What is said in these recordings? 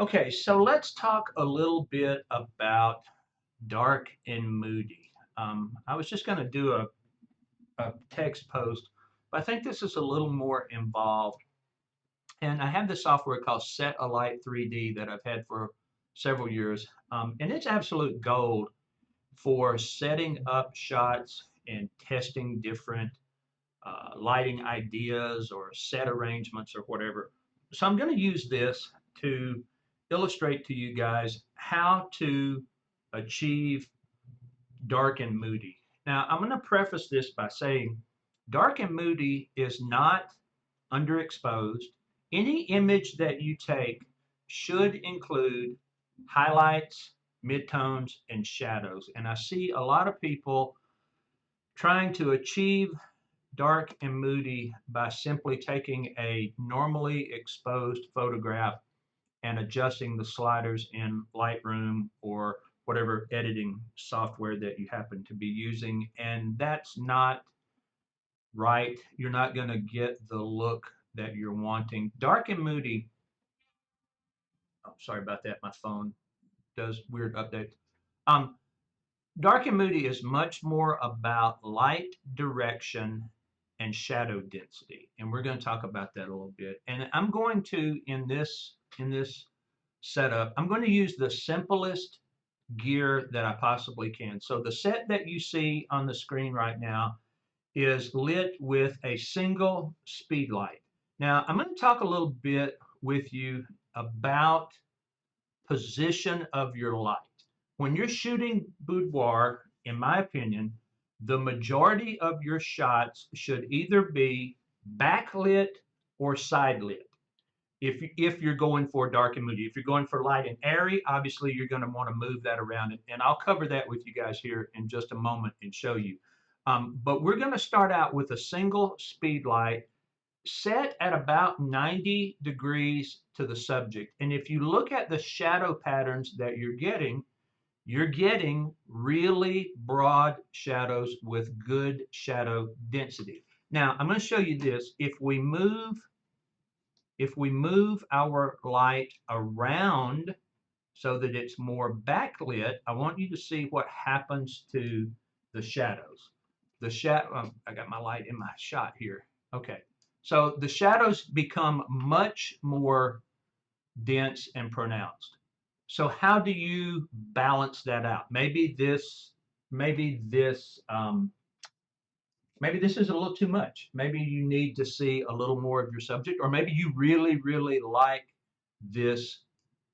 Okay, so let's talk a little bit about dark and moody. I was just going to do a text post, but I think this is a little more involved. And I have this software called Set a Light 3D that I've had for several years, and it's absolute gold for setting up shots and testing different lighting ideas or set arrangements or whatever. So I'm going to use this to illustrate to you guys how to achieve dark and moody. Now, I'm going to preface this by saying dark and moody is not underexposed. Any image that you take should include highlights, midtones, and shadows. And I see a lot of people trying to achieve dark and moody by simply taking a normally exposed photograph and adjusting the sliders in Lightroom or whatever editing software that you happen to be using. And that's not right. You're not going to get the look that you're wanting. Dark and moody, oh, sorry about that. My phone does weird updates. Um, Dark and moody is much more about light direction and shadow density, and we're going to talk about that a little bit. And I'm going to in this setup, I'm going to use the simplest gear that I possibly can. So the set that you see on the screen right now is lit with a single speed light. Now I'm going to talk a little bit with you about position of your light. When you're shooting boudoir, in my opinion, the majority of your shots should either be backlit or side lit. If you're going for dark and moody, if you're going for light and airy, obviously you're going to want to move that around, and I'll cover that with you guys here in just a moment and show you. But we're going to start out with a single speed light set at about 90 degrees to the subject. And if you look at the shadow patterns that you're getting really broad shadows with good shadow density. Now, I'm going to show you this. If we move our light around so that it's more backlit, I want you to see what happens to the shadows. I got my light in my shot here. Okay. So the shadows become much more dense and pronounced. So how do you balance that out? Maybe this, maybe this is a little too much. Maybe you need to see a little more of your subject, or maybe you really, really like this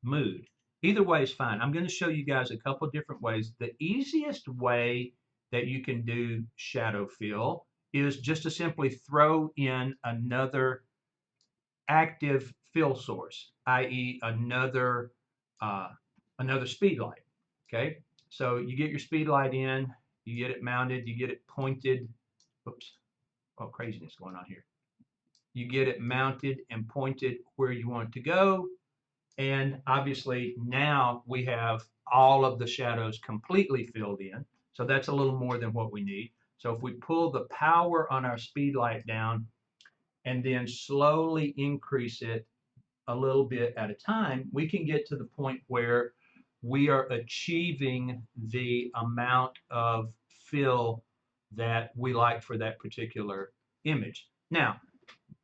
mood. Either way is fine. I'm going to show you guys a couple different ways. The easiest way that you can do shadow fill is just to simply throw in another active fill source, i.e. uh, another speed light. Okay, so you get your speed light in, you get it mounted, you get it pointed. Oops, oh, craziness going on here. You get it mounted and pointed where you want it to go. And obviously now we have all of the shadows completely filled in. So that's a little more than what we need. So if we pull the power on our speed light down and then slowly increase it a little bit at a time, we can get to the point where we are achieving the amount of fill that we like for that particular image. Now,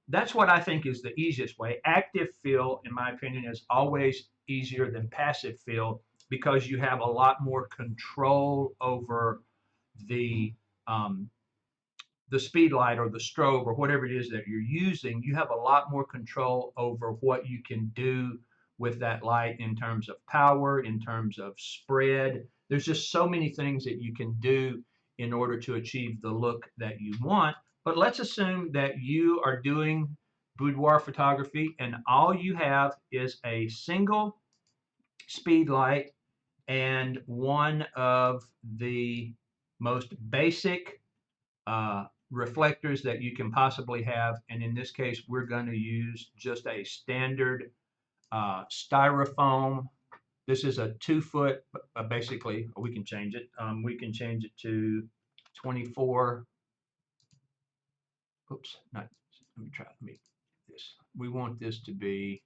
that's what I think is the easiest way. Active fill, in my opinion, is always easier than passive fill because you have a lot more control over the um, the speed light or the strobe or whatever it is that you're using. You have a lot more control over what you can do with that light in terms of power, in terms of spread. There's just so many things that you can do in order to achieve the look that you want. But let's assume that you are doing boudoir photography and all you have is a single speed light and one of the most basic reflectors that you can possibly have. And in this case, we're going to use just a standard styrofoam. This is a 2 foot, basically, we can change it. We can change it to 24. Oops, not, let me try, let me this. We want this to be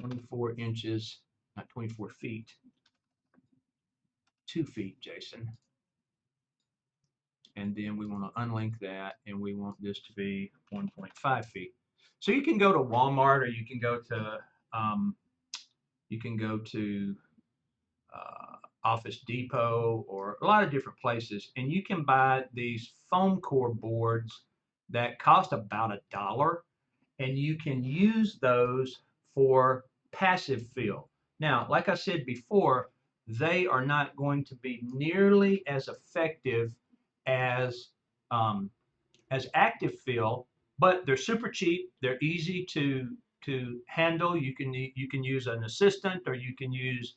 24 inches, not 24 feet, 2 feet, Jason. And then we want to unlink that, and we want this to be 1.5 feet. So you can go to Walmart, or um, you can go to Office Depot, or a lot of different places, and you can buy these foam core boards that cost about $1, and you can use those for passive fill. Now, like I said before, they are not going to be nearly as effective as um, as active fill, but they're super cheap. They're easy to handle. You can use an assistant, or you can use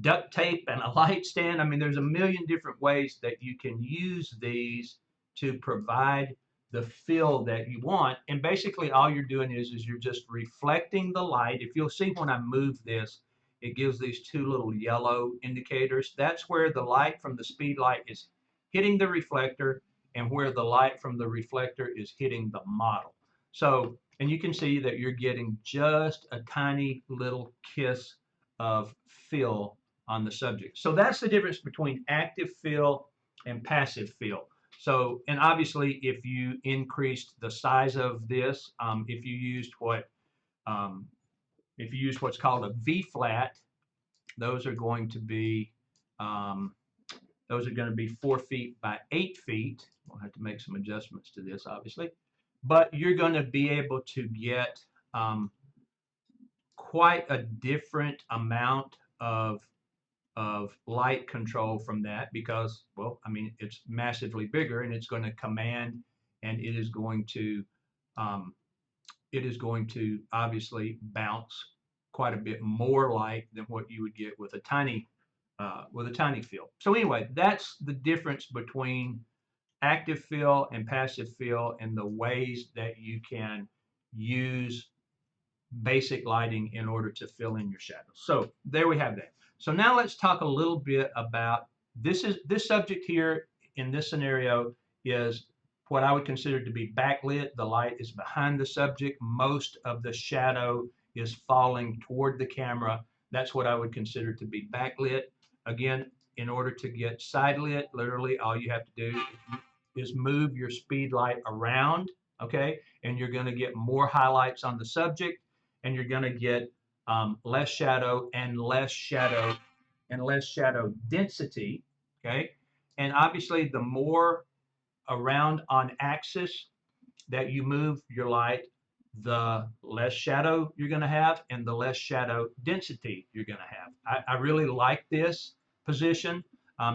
duct tape and a light stand. I mean, there's a million different ways that you can use these to provide the fill that you want. And basically all you're doing is you're just reflecting the light. If you'll see when I move this, it gives these two little yellow indicators. That's where the light from the speed light is hitting the reflector, and where the light from the reflector is hitting the model. So, and you can see that you're getting just a tiny little kiss of fill on the subject. So that's the difference between active fill and passive fill. So, and obviously, if you increased the size of this, um, if you use what's called a V flat, those are going to be um, 4 feet by 8 feet. We'll have to make some adjustments to this, obviously, but you're going to be able to get quite a different amount of light control from that, because, well, I mean, it's massively bigger, and it's going to command, and um, it is going to obviously bounce quite a bit more light than what you would get with a tiny fill. So anyway, that's the difference between active fill and passive fill, and the ways that you can use basic lighting in order to fill in your shadows. So there we have that. So now let's talk a little bit about this subject here in this scenario is what I would consider to be backlit. The light is behind the subject. Most of the shadow is falling toward the camera. That's what I would consider to be backlit. Again, in order to get side lit, literally all you have to do is move your speed light around, okay? And you're going to get more highlights on the subject, and you're going to get less shadow and less shadow and less shadow density, okay? And obviously, the more around on axis that you move your light, the less shadow you're going to have, and the less shadow density you're going to have. I really like this position.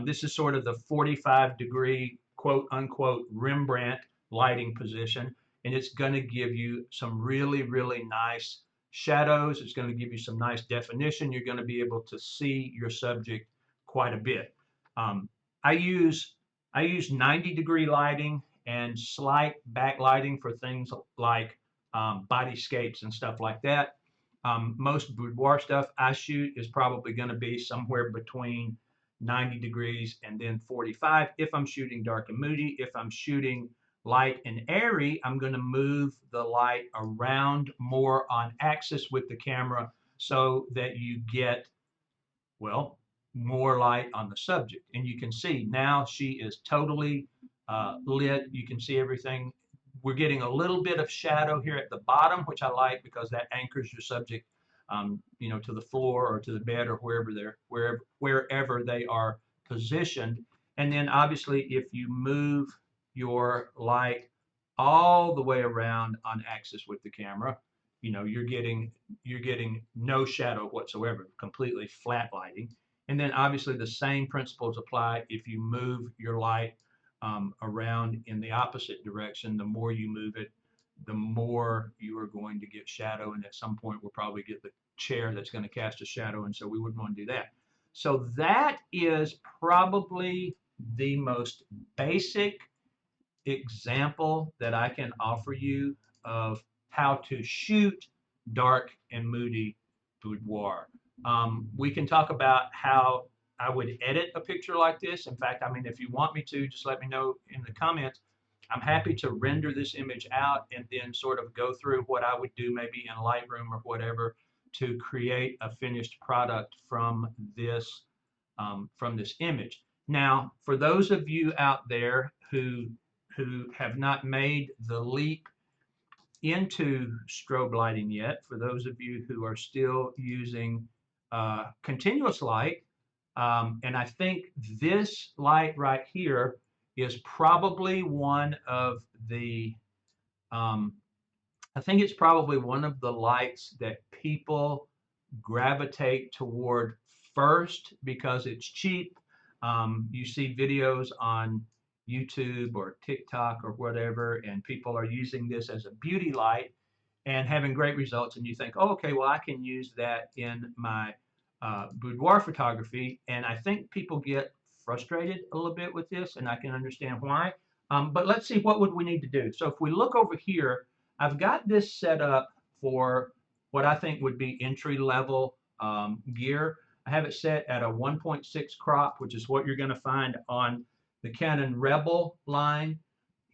This is sort of the 45-degree, quote unquote, Rembrandt lighting position, and it's going to give you some really, really nice shadows. It's going to give you some nice definition. You're going to be able to see your subject quite a bit. Um, I use 90-degree lighting and slight backlighting for things like bodyscapes and stuff like that. Most boudoir stuff I shoot is probably going to be somewhere between 90 degrees and then 45 if I'm shooting dark and moody. If I'm shooting light and airy, I'm going to move the light around more on axis with the camera so that you get, well, more light on the subject. And you can see now she is totally lit. You can see everything. We're getting a little bit of shadow here at the bottom, which I like because that anchors your subject, to the floor or to the bed or wherever they are positioned. And then obviously, if you move your light all the way around on axis with the camera, you're getting no shadow whatsoever, completely flat lighting. And then obviously the same principles apply if you move your light around in the opposite direction. The more you move it, the more you are going to get shadow. And at some point, we'll probably get the chair that's going to cast a shadow. And so we wouldn't want to do that. So that is probably the most basic example that I can offer you of how to shoot dark and moody boudoir. We can talk about how I would edit a picture like this. In fact, I mean, if you want me to, just let me know in the comments. I'm happy to render this image out and then sort of go through what I would do maybe in Lightroom or whatever to create a finished product from this image. Now, for those of you out there who have not made the leap into strobe lighting yet, for those of you who are still using continuous light, and I think this light right here is probably one of the um, I think it's probably one of the lights that people gravitate toward first because it's cheap. You see videos on YouTube or TikTok or whatever, and people are using this as a beauty light and having great results. And you think, oh, okay, well, I can use that in my boudoir photography. And I think people get frustrated a little bit with this, and I can understand why. But let's see, what would we need to do? So if we look over here, I've got this set up for what I think would be entry level gear. I have it set at a 1.6 crop, which is what you're going to find on the Canon Rebel line.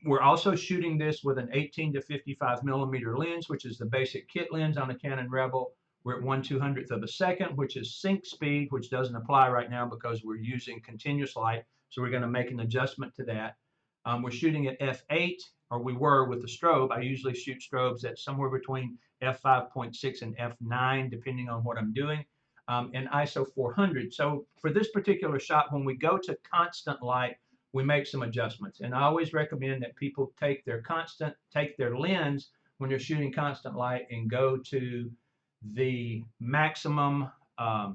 We're also shooting this with an 18 to 55 millimeter lens, which is the basic kit lens on the Canon Rebel. We're at 1/200th of a second, which is sync speed, which doesn't apply right now because we're using continuous light. So we're going to make an adjustment to that. We're shooting at f8, or we were with the strobe. I usually shoot strobes at somewhere between f5.6 and f9, depending on what I'm doing, and ISO 400. So for this particular shot, when we go to constant light, we make some adjustments. And I always recommend that people take their lens when you're shooting constant light and go to the maximum uh,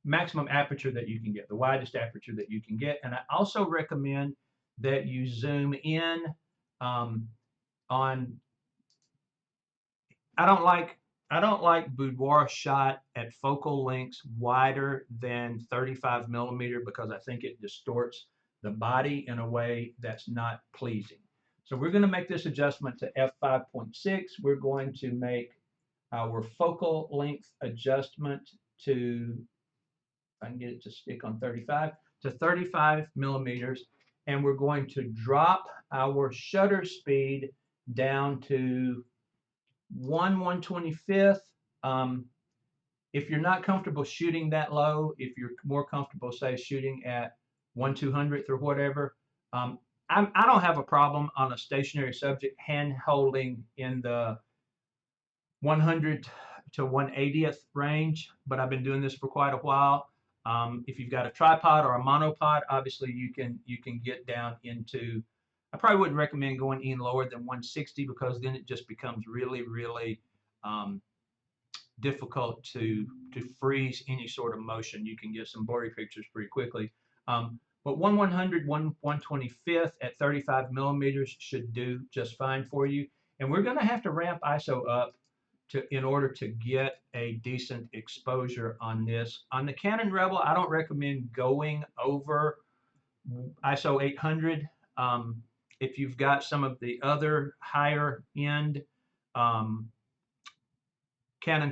maximum aperture that you can get, the widest aperture that you can get. And I also recommend that you zoom in um, on. I don't like I don't like boudoir shot at focal lengths wider than 35 millimeter because I think it distorts the body in a way that's not pleasing. So we're going to make this adjustment to f5.6. We're going to make our focal length adjustment to, if I can get it to stick on 35, to 35 millimeters. And we're going to drop our shutter speed down to 1/125th. If you're not comfortable shooting that low, if you're more comfortable, say, shooting at 1/200th or whatever, I don't have a problem on a stationary subject hand holding in the 100 to 1/80th range, but I've been doing this for quite a while. If you've got a tripod or a monopod, obviously you can get down into. I probably wouldn't recommend going any lower than 160 because then it just becomes really, really um, difficult to freeze any sort of motion. You can get some blurry pictures pretty quickly. But 1/100, 1/125th at 35 millimeters should do just fine for you. And we're going to have to ramp ISO up in order to get a decent exposure on this. On the Canon Rebel, I don't recommend going over ISO 800. If you've got some of the other higher end Canon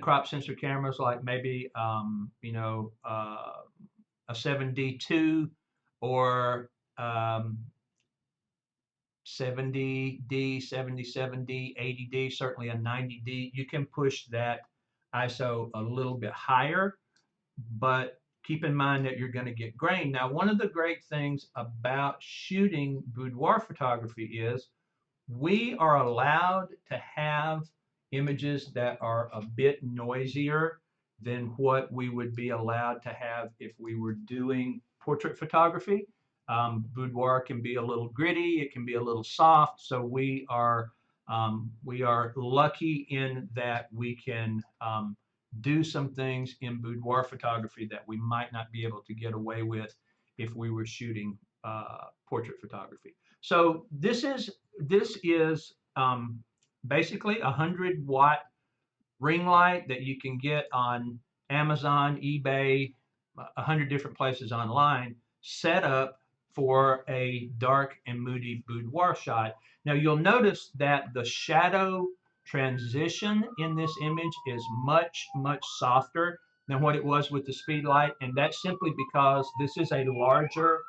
crop sensor cameras, like maybe a 7D2 or 70D, 77D, 80D, certainly a 90D. You can push that ISO a little bit higher, but keep in mind that you're going to get grain. Now, one of the great things about shooting boudoir photography is we are allowed to have images that are a bit noisier than what we would be allowed to have if we were doing portrait photography. Boudoir can be a little gritty, it can be a little soft, so we are lucky in that we can do some things in boudoir photography that we might not be able to get away with if we were shooting portrait photography. So this is basically a 100-watt ring light that you can get on Amazon, eBay, 100 different places online, set up for a dark and moody boudoir shot. Now you'll notice that the shadow transition in this image is much, much softer than what it was with the Speedlite, and that's simply because this is a larger.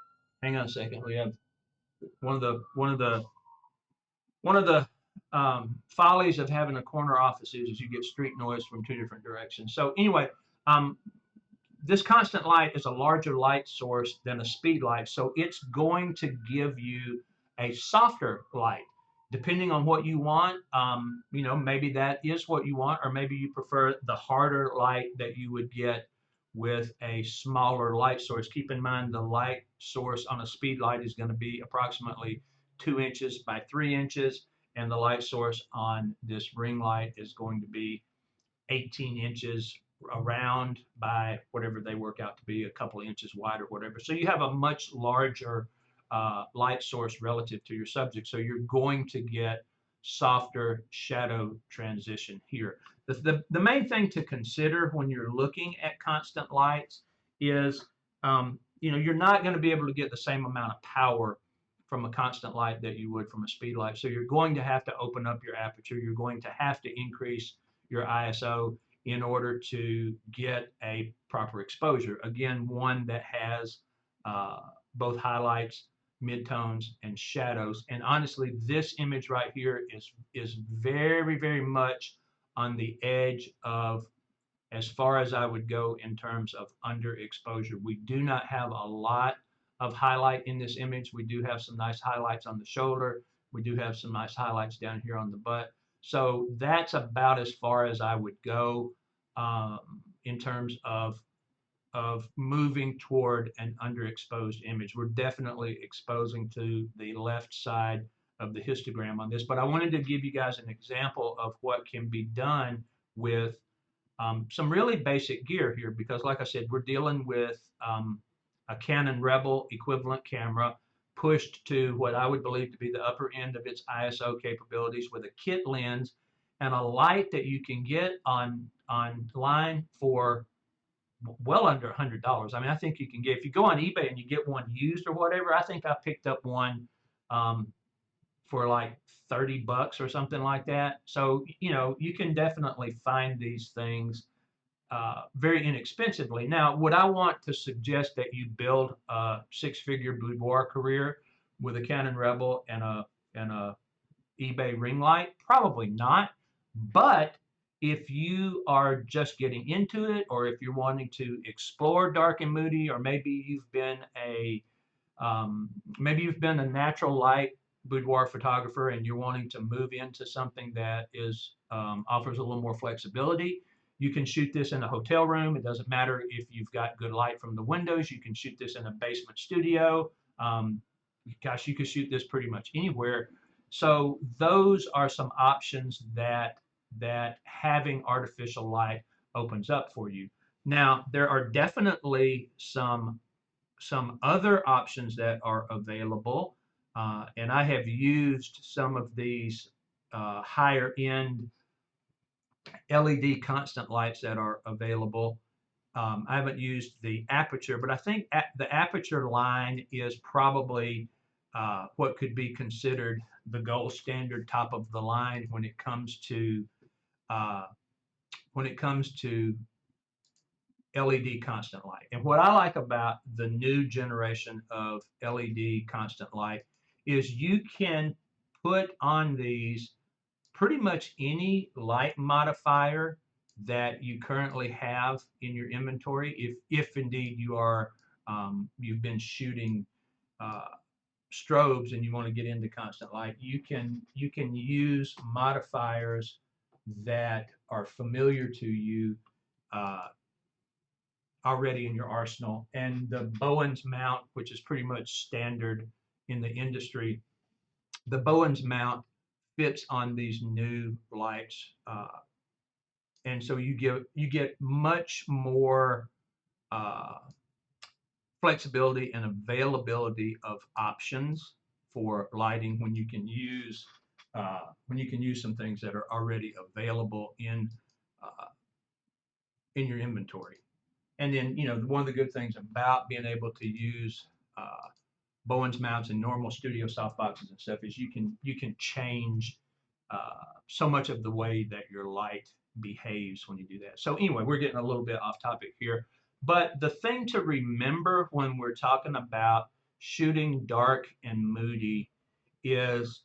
Hang on a second. We have one of the follies of having a corner office is you get street noise from two different directions. So anyway, um, this constant light is a larger light source than a speed light, so it's going to give you a softer light. Depending on what you want, maybe that is what you want, or maybe you prefer the harder light that you would get with a smaller light source. Keep in mind the light source on a speed light is going to be approximately 2 inches by 3 inches, and the light source on this ring light is going to be 18 inches around by whatever they work out to be, a couple of inches wide or whatever. So you have a much larger light source relative to your subject. So you're going to get softer shadow transition here. The main thing to consider when you're looking at constant lights is, you're not going to be able to get the same amount of power from a constant light that you would from a speed light. So you're going to have to open up your aperture. You're going to have to increase your ISO in order to get a proper exposure. Again, one that has uh, both highlights, midtones, and shadows. And honestly, this image right here is very, very much on the edge of as far as I would go in terms of underexposure. We do not have a lot of highlight in this image. We do have some nice highlights on the shoulder. We do have some nice highlights down here on the butt. So that's about as far as I would go in terms of moving toward an underexposed image. We're definitely exposing to the left side of the histogram on this, but I wanted to give you guys an example of what can be done with some really basic gear here, because like I said, we're dealing with a Canon Rebel equivalent camera pushed to what I would believe to be the upper end of its ISO capabilities with a kit lens and a light that you can get online for well under $100. I mean, I think you can get, if you go on eBay and you get one used or whatever, I think I picked up one um, for like $30 or something like that. So, you can definitely find these things very inexpensively. Now, would I want to suggest that you build a six-figure boudoir career with a Canon Rebel and a eBay ring light? Probably not. But if you are just getting into it, or if you're wanting to explore dark and moody, or maybe you've been a natural light boudoir photographer and you're wanting to move into something that is offers a little more flexibility, you can shoot this in a hotel room. It doesn't matter if you've got good light from the windows. You can shoot this in a basement studio. Um, Gosh, you can shoot this pretty much anywhere. So those are some options that having artificial light opens up for you. Now, there are definitely some other options that are available, and I have used some of these higher end LED constant lights that are available. I haven't used the aperture, but I think the aperture line is probably what could be considered the gold standard, top of the line uh, when it comes to LED constant light. And what I like about the new generation of LED constant light is you can put on these pretty much any light modifier that you currently have in your inventory. If indeed you've been shooting uh, strobes and you want to get into constant light, you can use modifiers that are familiar to you uh, already in your arsenal. And the Bowens mount, which is pretty much standard in the industry, the Bowens mount fits on these new lights, and so you get much more uh, flexibility and availability of options for lighting when you can use some things that are already available in your inventory. And then, one of the good things about being able to use Bowens mounts and normal studio softboxes and stuff is you can change so much of the way that your light behaves when you do that. So anyway, we're getting a little bit off topic here, but the thing to remember when we're talking about shooting dark and moody is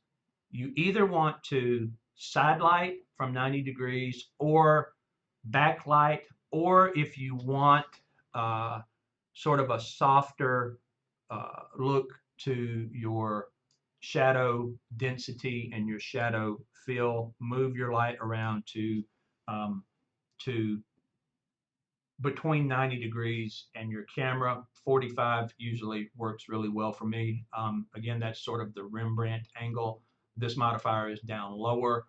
you either want to side light from 90 degrees or backlight, or if you want uh, sort of a softer look to your shadow density and your shadow fill, move your light around um, to between 90 degrees, and your camera 45 usually works really well for me. Again, that's sort of the Rembrandt angle. This modifier is down lower,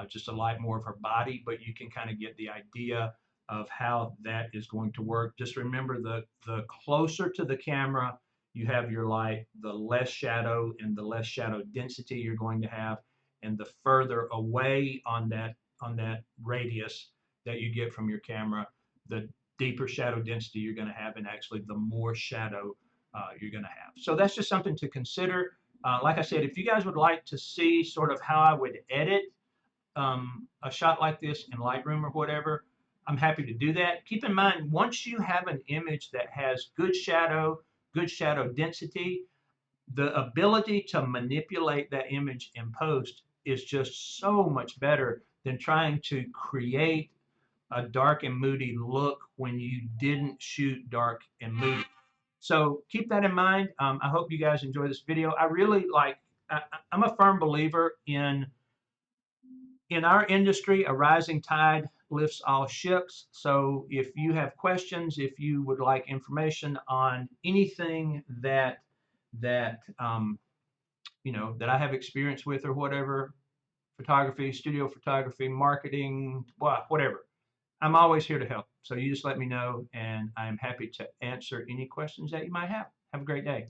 just to light more of her body, but you can kind of get the idea of how that is going to work. Just remember, the closer to the camera you have your light, the less shadow and the less shadow density you're going to have, and the further away on that radius that you get from your camera, the deeper shadow density you're going to have, and actually the more shadow you're going to have. So that's just something to consider. Like I said, if you guys would like to see sort of how I would edit a shot like this in Lightroom or whatever, I'm happy to do that. Keep in mind, once you have an image that has good shadow density, the ability to manipulate that image in post is just so much better than trying to create a dark and moody look when you didn't shoot dark and moody. So keep that in mind. I hope you guys enjoy this video. I really like, I'm a firm believer in our industry, a rising tide lifts all ships. So if you have questions, if you would like information on anything that that I have experience with or whatever, photography, studio photography, marketing, whatever, I'm always here to help. So you just let me know, and I'm happy to answer any questions that you might have. Have a great day.